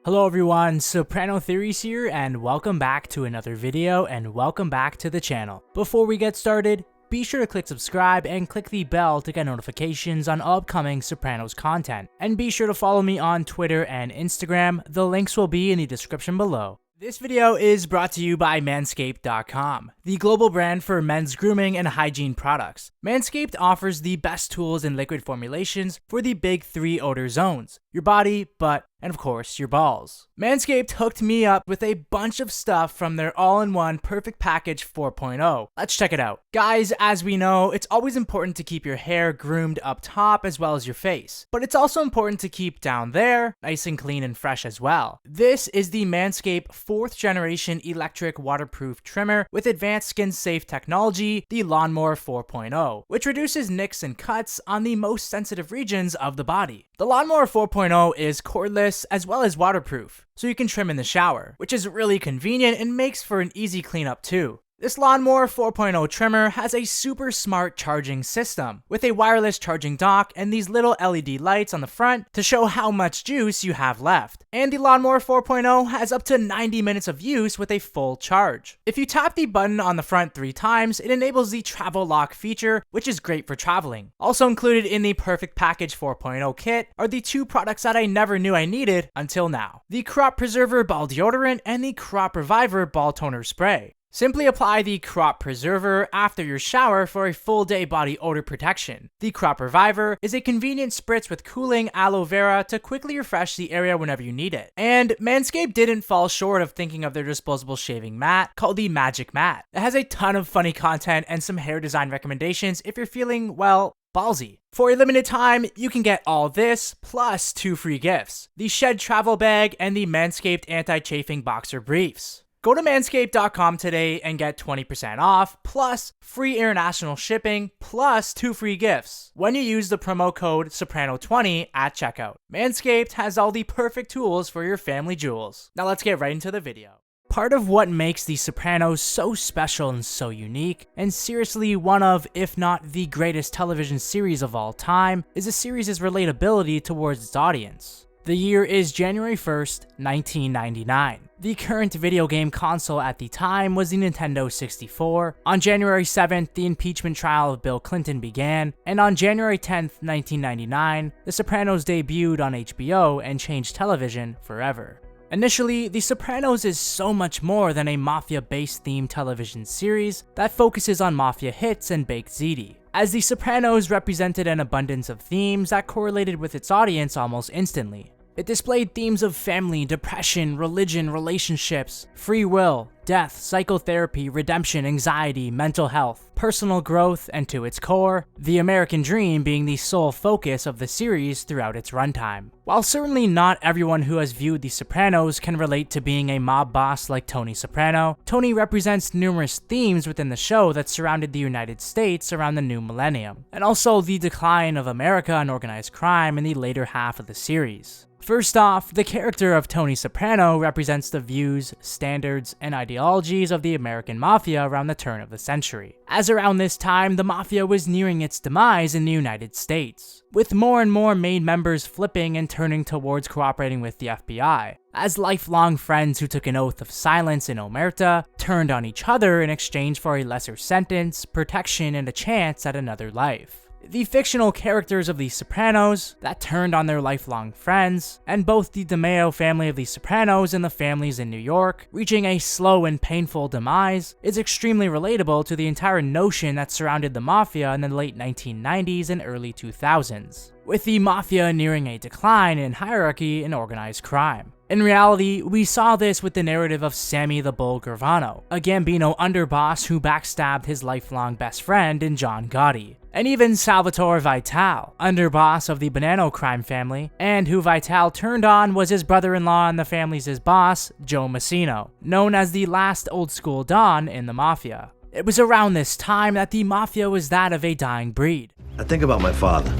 Hello everyone, Soprano Theories here, and welcome back to another video, and welcome back to the channel. Before we get started, be sure to click subscribe and click the bell to get notifications on upcoming Sopranos content. And be sure to follow me on Twitter and Instagram, the links will be in the description below. This video is brought to you by Manscaped.com, the global brand for men's grooming and hygiene products. Manscaped offers the best tools and liquid formulations for the big three odor zones: your body, butt, and of course, your balls. Manscaped hooked me up with a bunch of stuff from their all-in-one Perfect Package 4.0. Let's check it out. Guys, as we know, it's always important to keep your hair groomed up top as well as your face. But it's also important to keep down there nice and clean and fresh as well. This is the Manscaped 4th generation electric waterproof trimmer with advanced skin-safe technology, the Lawnmower 4.0, which reduces nicks and cuts on the most sensitive regions of the body. The Lawnmower 4.0 is cordless as well as waterproof, so you can trim in the shower, which is really convenient and makes for an easy cleanup too. This Lawnmower 4.0 trimmer has a super smart charging system with a wireless charging dock and these little LED lights on the front to show how much juice you have left. And the Lawnmower 4.0 has up to 90 minutes of use with a full charge. If you tap the button on the front 3 times, it enables the travel lock feature, which is great for traveling. Also included in the Perfect Package 4.0 kit are the 2 products that I never knew I needed until now: the Crop Preserver Ball Deodorant and the Crop Reviver Ball Toner Spray. Simply apply the Crop Preserver after your shower for a full day body odor protection. The Crop Reviver is a convenient spritz with cooling aloe vera to quickly refresh the area whenever you need it. And Manscaped didn't fall short of thinking of their disposable shaving mat called the Magic Mat. It has a ton of funny content and some hair design recommendations if you're feeling, well, ballsy. For a limited time, you can get all this plus 2 free gifts: the Shed Travel Bag and the Manscaped Anti-Chafing Boxer Briefs. Go to manscaped.com today and get 20% off, plus free international shipping, plus 2 free gifts when you use the promo code Soprano20 at checkout. Manscaped has all the perfect tools for your family jewels. Now let's get right into the video. Part of what makes The Sopranos so special and so unique, and seriously one of, if not the greatest television series of all time, is the series' relatability towards its audience. The year is January 1st, 1999. The current video game console at the time was the Nintendo 64. On January 7th, the impeachment trial of Bill Clinton began, and on January 10th, 1999, The Sopranos debuted on HBO and changed television forever. Initially, The Sopranos is so much more than a mafia-based themed television series that focuses on mafia hits and baked ziti, as The Sopranos represented an abundance of themes that correlated with its audience almost instantly. It displayed themes of family, depression, religion, relationships, free will, death, psychotherapy, redemption, anxiety, mental health, personal growth, and to its core, the American dream being the sole focus of the series throughout its runtime. While certainly not everyone who has viewed The Sopranos can relate to being a mob boss like Tony Soprano, Tony represents numerous themes within the show that surrounded the United States around the new millennium, and also the decline of America and organized crime in the later half of the series. First off, the character of Tony Soprano represents the views, standards, and ideologies of the American Mafia around the turn of the century, as around this time the Mafia was nearing its demise in the United States, with more and more main members flipping and turning towards cooperating with the FBI, as lifelong friends who took an oath of silence in Omerta turned on each other in exchange for a lesser sentence, protection, and a chance at another life. The fictional characters of The Sopranos that turned on their lifelong friends, and both the DeMeo family of The Sopranos and the families in New York reaching a slow and painful demise, is extremely relatable to the entire notion that surrounded the Mafia in the late 1990s and early 2000s, with the Mafia nearing a decline in hierarchy and organized crime. In reality, we saw this with the narrative of Sammy the Bull Gravano, a Gambino underboss who backstabbed his lifelong best friend in John Gotti, and even Salvatore Vitale, underboss of the Bonanno crime family, and who Vitale turned on was his brother-in-law and the family's boss, Joe Massino, known as the last old-school Don in the Mafia. It was around this time that the Mafia was that of a dying breed. I think about my father.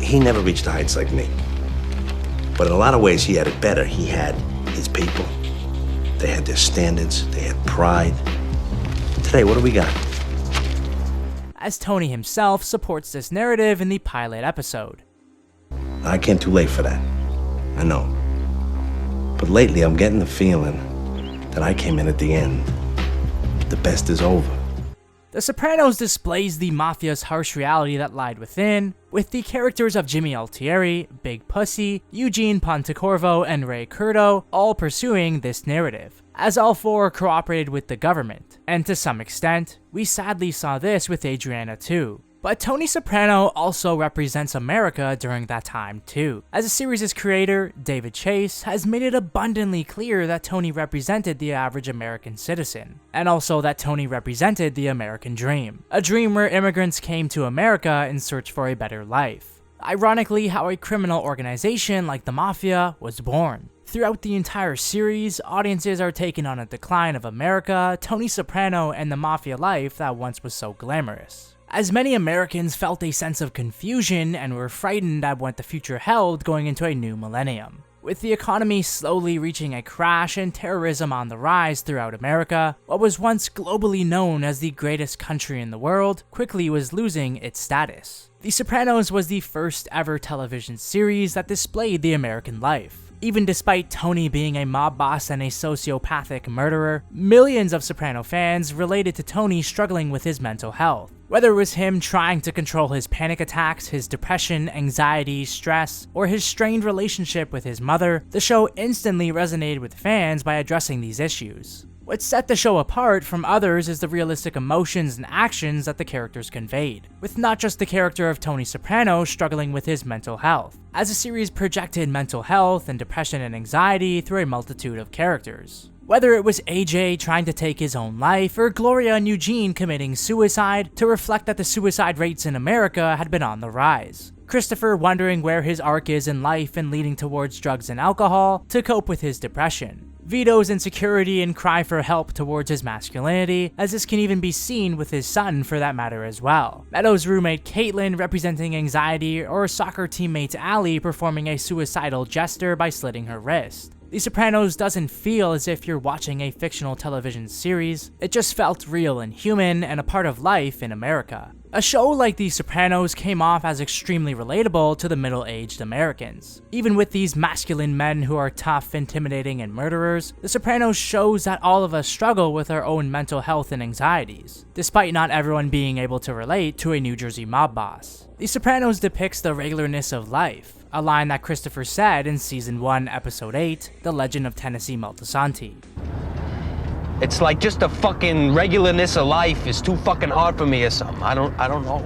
He never reached the heights like me. But in a lot of ways, he had it better. He had his people. They had their standards. They had pride. Today, what do we got? As Tony himself supports this narrative in the pilot episode. I came too late for that. I know. But lately, I'm getting the feeling that I came in at the end. The best is over. The Sopranos displays the mafia's harsh reality that lied within, with the characters of Jimmy Altieri, Big Pussy, Eugene Pontecorvo, and Ray Curto all pursuing this narrative, as all four cooperated with the government, and to some extent, we sadly saw this with Adriana too. But Tony Soprano also represents America during that time too. As the series' creator, David Chase, has made it abundantly clear that Tony represented the average American citizen, and also that Tony represented the American dream, a dream where immigrants came to America in search for a better life. Ironically, how a criminal organization like the Mafia was born. Throughout the entire series, audiences are taken on a decline of America, Tony Soprano, and the Mafia life that once was so glamorous. As many Americans felt a sense of confusion and were frightened at what the future held going into a new millennium. With the economy slowly reaching a crash and terrorism on the rise throughout America, what was once globally known as the greatest country in the world quickly was losing its status. The Sopranos was the first ever television series that displayed the American life. Even despite Tony being a mob boss and a sociopathic murderer, millions of Soprano fans related to Tony struggling with his mental health. Whether it was him trying to control his panic attacks, his depression, anxiety, stress, or his strained relationship with his mother, the show instantly resonated with fans by addressing these issues. What set the show apart from others is the realistic emotions and actions that the characters conveyed, with not just the character of Tony Soprano struggling with his mental health, as the series projected mental health and depression and anxiety through a multitude of characters. Whether it was AJ trying to take his own life, or Gloria and Eugene committing suicide to reflect that the suicide rates in America had been on the rise. Christopher wondering where his arc is in life and leading towards drugs and alcohol to cope with his depression. Vito's insecurity and cry for help towards his masculinity, as this can even be seen with his son for that matter as well. Meadows' roommate Caitlin representing anxiety, or soccer teammate Allie performing a suicidal gesture by slitting her wrist. The Sopranos doesn't feel as if you're watching a fictional television series, it just felt real and human and a part of life in America. A show like The Sopranos came off as extremely relatable to the middle-aged Americans. Even with these masculine men who are tough, intimidating, and murderers, The Sopranos shows that all of us struggle with our own mental health and anxieties, despite not everyone being able to relate to a New Jersey mob boss. The Sopranos depicts the regularness of life, a line that Christopher said in Season 1, Episode 8, The Legend of Tennessee Multisanti. It's like just the fucking regularness of life is too fucking hard for me or something. I don't know.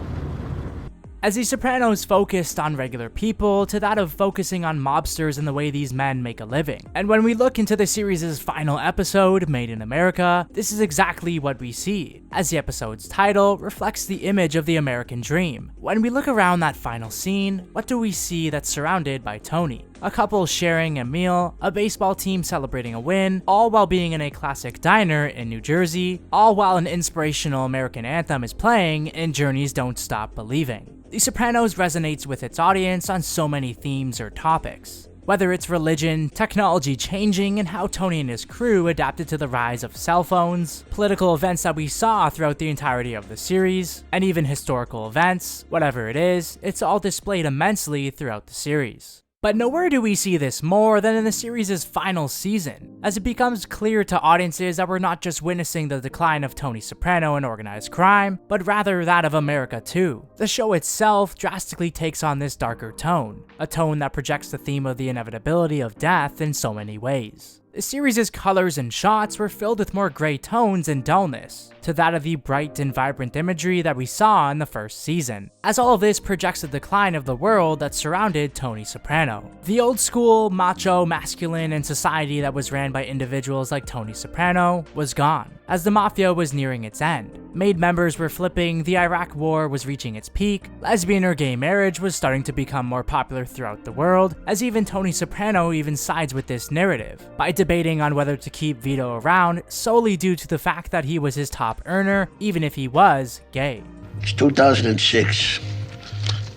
As The Sopranos focused on regular people to that of focusing on mobsters and the way these men make a living. And when we look into the series' final episode, Made in America, this is exactly what we see, as the episode's title reflects the image of the American dream. When we look around that final scene, what do we see that's surrounded by Tony? A couple sharing a meal, a baseball team celebrating a win, all while being in a classic diner in New Jersey, all while an inspirational American anthem is playing in Journey's Don't Stop Believing. The Sopranos resonates with its audience on so many themes or topics. Whether it's religion, technology changing, and how Tony and his crew adapted to the rise of cell phones, political events that we saw throughout the entirety of the series, and even historical events, whatever it is, it's all displayed immensely throughout the series. But nowhere do we see this more than in the series' final season, as it becomes clear to audiences that we're not just witnessing the decline of Tony Soprano and organized crime, but rather that of America too. The show itself drastically takes on this darker tone, a tone that projects the theme of the inevitability of death in so many ways. The series' colors and shots were filled with more gray tones and dullness, to that of the bright and vibrant imagery that we saw in the first season, as all of this projects the decline of the world that surrounded Tony Soprano. The old school, macho, masculine, and society that was ran by individuals like Tony Soprano was gone, as the Mafia was nearing its end. Maid members were flipping, the Iraq War was reaching its peak, lesbian or gay marriage was starting to become more popular throughout the world, as even Tony Soprano even sides with this narrative, by debating on whether to keep Vito around solely due to the fact that he was his top earner, even if he was gay. It's 2006.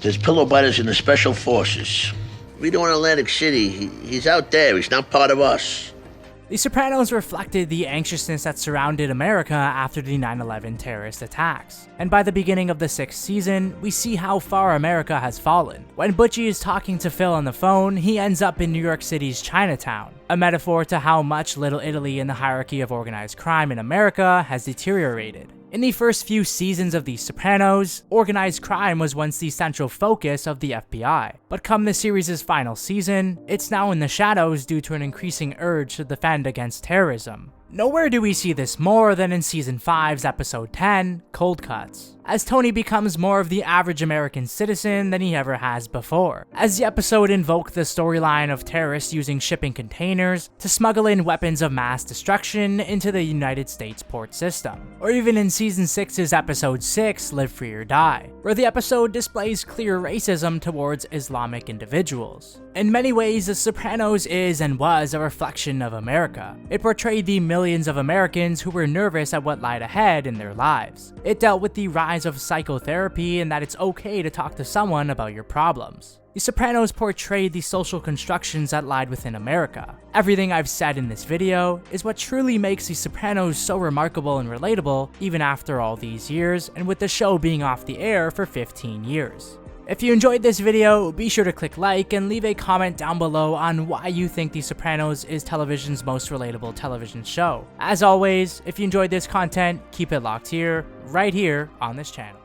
There's pillow biters in the Special Forces. Vito in Atlantic City, he's out there, he's not part of us. The Sopranos reflected the anxiousness that surrounded America after the 9/11 terrorist attacks. And by the beginning of the 6th season, we see how far America has fallen. When Butchie is talking to Phil on the phone, he ends up in New York City's Chinatown, a metaphor to how much Little Italy in the hierarchy of organized crime in America has deteriorated. In the first few seasons of The Sopranos, organized crime was once the central focus of the FBI, but come the series' final season, it's now in the shadows due to an increasing urge to defend against terrorism. Nowhere do we see this more than in Season 5's Episode 10, Cold Cuts, as Tony becomes more of the average American citizen than he ever has before, as the episode invoked the storyline of terrorists using shipping containers to smuggle in weapons of mass destruction into the United States port system. Or even in Season 6's Episode 6, Live Free or Die, where the episode displays clear racism towards Islamic individuals. In many ways, The Sopranos is and was a reflection of America. It portrayed the millions of Americans who were nervous at what lied ahead in their lives. It dealt with the rise of psychotherapy and that it's okay to talk to someone about your problems. The Sopranos portrayed the social constructions that lied within America. Everything I've said in this video is what truly makes The Sopranos so remarkable and relatable even after all these years, and with the show being off the air for 15 years. If you enjoyed this video, be sure to click like and leave a comment down below on why you think The Sopranos is television's most relatable television show. As always, if you enjoyed this content, keep it locked here, right here on this channel.